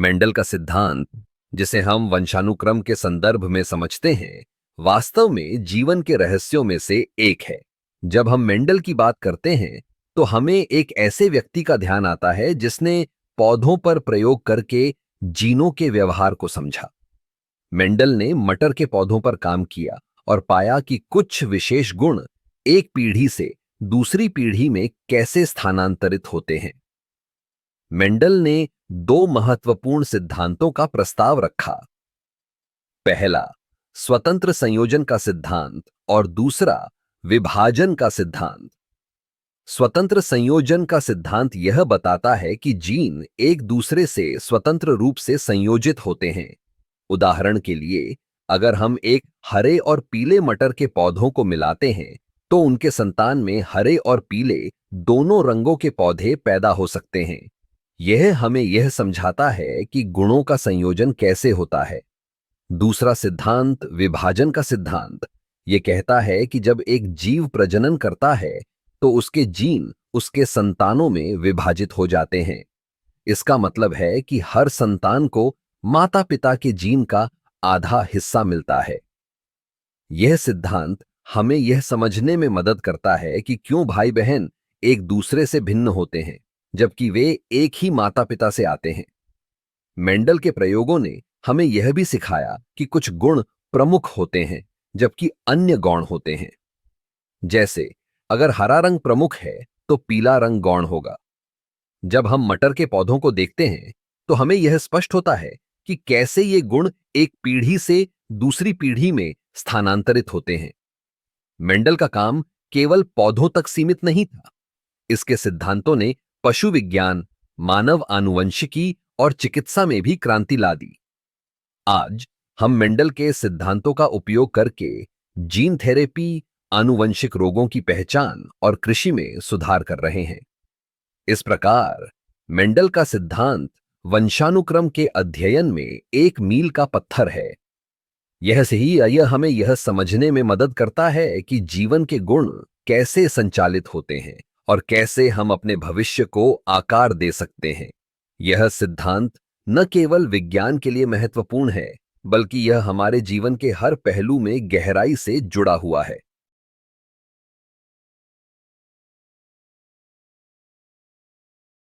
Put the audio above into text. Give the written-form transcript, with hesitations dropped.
Mendel का सिद्धांत, जिसे हम वंशानुक्रम के संदर्भ में समझते हैं, वास्तव में जीवन के रहस्यों में से एक है। जब हम मेंडल की बात करते हैं तो हमें एक ऐसे व्यक्ति का ध्यान आता है जिसने पौधों पर प्रयोग करके जीनों के व्यवहार को समझा। मेंडल ने मटर के पौधों पर काम किया और पाया कि कुछ विशेष गुण एक पीढ़ी से दूसरी पीढ़ी में कैसे स्थानांतरित होते हैं। मेंडल ने दो महत्वपूर्ण सिद्धांतों का प्रस्ताव रखा। पहला, स्वतंत्र संयोजन का सिद्धांत और दूसरा, विभाजन का सिद्धांत। स्वतंत्र संयोजन का सिद्धांत यह बताता है कि जीन एक दूसरे से स्वतंत्र रूप से संयोजित होते हैं। उदाहरण के लिए, अगर हम एक हरे और पीले मटर के पौधों को मिलाते हैं तो उनके संतान में हरे और पीले दोनों रंगों के पौधे पैदा हो सकते हैं। यह हमें यह समझाता है कि गुणों का संयोजन कैसे होता है। दूसरा सिद्धांत, विभाजन का सिद्धांत, यह कहता है कि जब एक जीव प्रजनन करता है तो उसके जीन उसके संतानों में विभाजित हो जाते हैं। इसका मतलब है कि हर संतान को माता पिता के जीन का आधा हिस्सा मिलता है। यह सिद्धांत हमें यह समझने में मदद करता है कि क्यों भाई बहन एक दूसरे से भिन्न होते हैं जबकि वे एक ही माता पिता से आते हैं। मेंडल के प्रयोगों ने हमें यह भी सिखाया कि कुछ गुण प्रमुख होते हैं जबकि अन्य गौण होते हैं। जैसे, अगर हरा रंग प्रमुख है तो पीला रंग गौण होगा। जब हम मटर के पौधों को देखते हैं तो हमें यह स्पष्ट होता है कि कैसे ये गुण एक पीढ़ी से दूसरी पीढ़ी में स्थानांतरित होते हैं। मेंडल का काम केवल पौधों तक सीमित नहीं था। इसके सिद्धांतों ने पशु विज्ञान, मानव आनुवंशिकी और चिकित्सा में भी क्रांति ला दी। आज हम मेंडल के सिद्धांतों का उपयोग करके जीन थेरेपी, आनुवंशिक रोगों की पहचान और कृषि में सुधार कर रहे हैं। इस प्रकार मेंडल का सिद्धांत वंशानुक्रम के अध्ययन में एक मील का पत्थर है। यह हमें यह समझने में मदद करता है कि जीवन के गुण कैसे संचालित होते हैं और कैसे हम अपने भविष्य को आकार दे सकते हैं। यह सिद्धांत न केवल विज्ञान के लिए महत्वपूर्ण है, बल्कि यह हमारे जीवन के हर पहलू में गहराई से जुड़ा हुआ है।